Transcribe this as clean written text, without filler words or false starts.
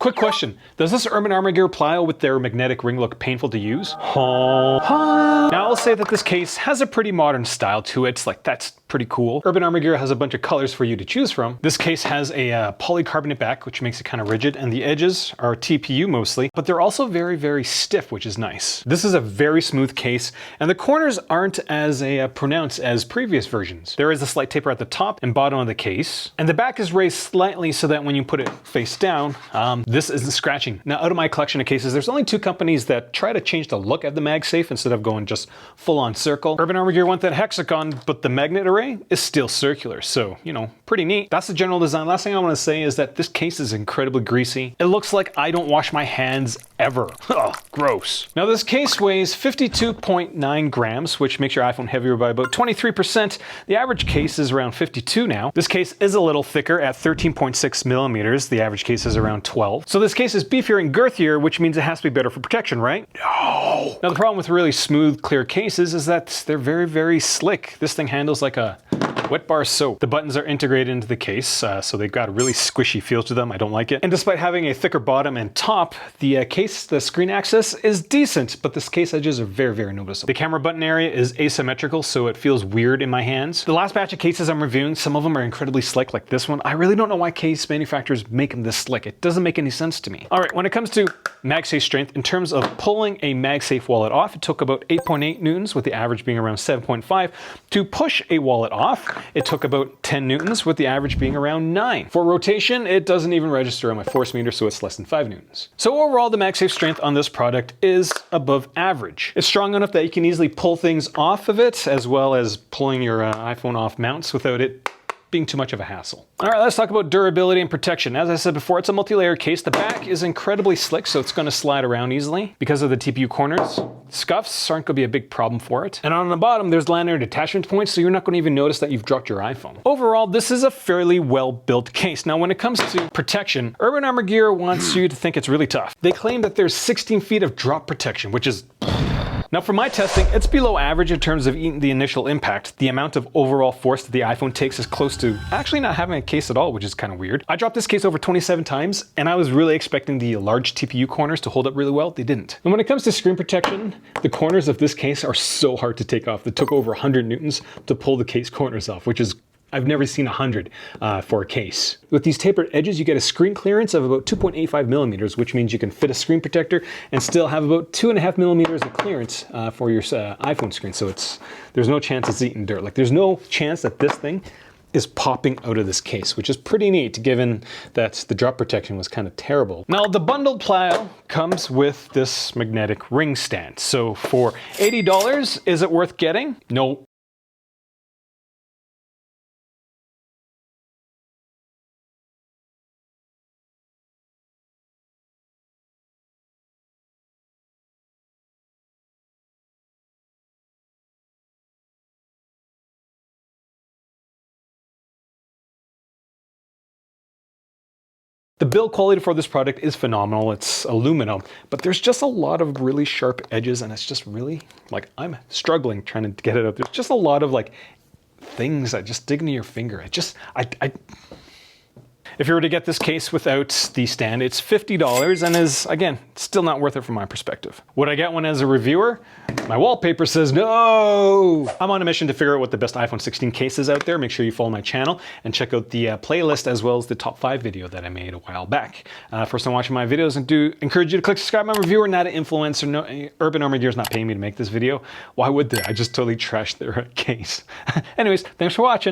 Quick question, does this Urban Armor Gear Plyo with their magnetic ring look painful to use? Now I'll say that this case has a pretty modern style to it, like that's pretty cool. Urban Armor Gear has a bunch of colors for you to choose from. This case has a polycarbonate back, which makes it kind of rigid, and the edges are TPU mostly, but they're also very, very stiff, which is nice. This is a very smooth case, and the corners aren't as pronounced as previous versions. There is a slight taper at the top and bottom of the case, and the back is raised slightly so that when you put it face down, this isn't scratching. Now, out of my collection of cases, there's only 2 companies that try to change the look of the MagSafe instead of going just full-on circle. Urban Armor Gear went that hexagon, but the magnet array is still circular, so, you know, pretty neat. That's the general design. Last thing I want to say is that this case is incredibly greasy. It looks like I don't wash my hands ever. Ugh, gross. Now, this case weighs 52.9 grams, which makes your iPhone heavier by about 23%. The average case is around 52 now. This case is a little thicker at 13.6 millimeters. The average case is around 12. So this case is beefier and girthier, which means it has to be better for protection, right? No. Now the problem with really smooth, clear cases is that they're very, very slick. This thing handles like a wet bar soap. The buttons are integrated into the case, so they've got a really squishy feel to them. I don't like it. And despite having a thicker bottom and top, the screen access is decent, but this case edges are very, very noticeable. The camera button area is asymmetrical, so it feels weird in my hands. The last batch of cases I'm reviewing, some of them are incredibly slick, like this one. I really don't know why case manufacturers make them this slick. It doesn't make any sense to me. All right, when it comes to MagSafe strength, in terms of pulling a MagSafe wallet off, it took about 8.8 newtons, with the average being around 7.5. To push a wallet off, it took about 10 newtons, with the average being around 9. For rotation, it doesn't even register on my force meter, so it's less than 5 newtons. So overall, the MagSafe strength on this product is above average. It's strong enough that you can easily pull things off of it, as well as pulling your iPhone off mounts without it being too much of a hassle. All right, let's talk about durability and protection. As I said before, it's a multi-layer case. The back is incredibly slick, so it's gonna slide around easily. Because of the TPU corners, scuffs aren't gonna be a big problem for it. And on the bottom, there's lanyard attachment points, so you're not gonna even notice that you've dropped your iPhone. Overall, this is a fairly well-built case. Now, when it comes to protection, Urban Armor Gear wants you to think it's really tough. They claim that there's 16 feet of drop protection, which is... Now for my testing, it's below average in terms of the initial impact. The amount of overall force that the iPhone takes is close to actually not having a case at all, which is kind of weird. I dropped this case over 27 times, and I was really expecting the large TPU corners to hold up really well. They didn't. And when it comes to screen protection, the corners of this case are so hard to take off. It took over 100 newtons to pull the case corners off, which is I've never seen 100 for a case. With these tapered edges, you get a screen clearance of about 2.85 millimeters, which means you can fit a screen protector and still have about 2.5 millimeters of clearance for your iPhone screen. So there's no chance it's eating dirt. Like there's no chance that this thing is popping out of this case, which is pretty neat given that the drop protection was kind of terrible. Now the bundled Plyo comes with this magnetic ring stand. So for $80, is it worth getting? No. The build quality for this product is phenomenal. It's aluminum, but there's just a lot of really sharp edges, and it's just really, like, I'm struggling trying to get it out. There's just a lot of like things that just dig into your finger. If you were to get this case without the stand, it's $50 and is, again, still not worth it from my perspective. Would I get one as a reviewer? My wallpaper says no! I'm on a mission to figure out what the best iPhone 16 case is out there. Make sure you follow my channel and check out the playlist as well as the top 5 video that I made a while back. First time watching my videos, and do encourage you to click subscribe. I'm a reviewer, not an influencer. No, Urban Armor Gear is not paying me to make this video. Why would they? I just totally trashed their case. Anyways, thanks for watching.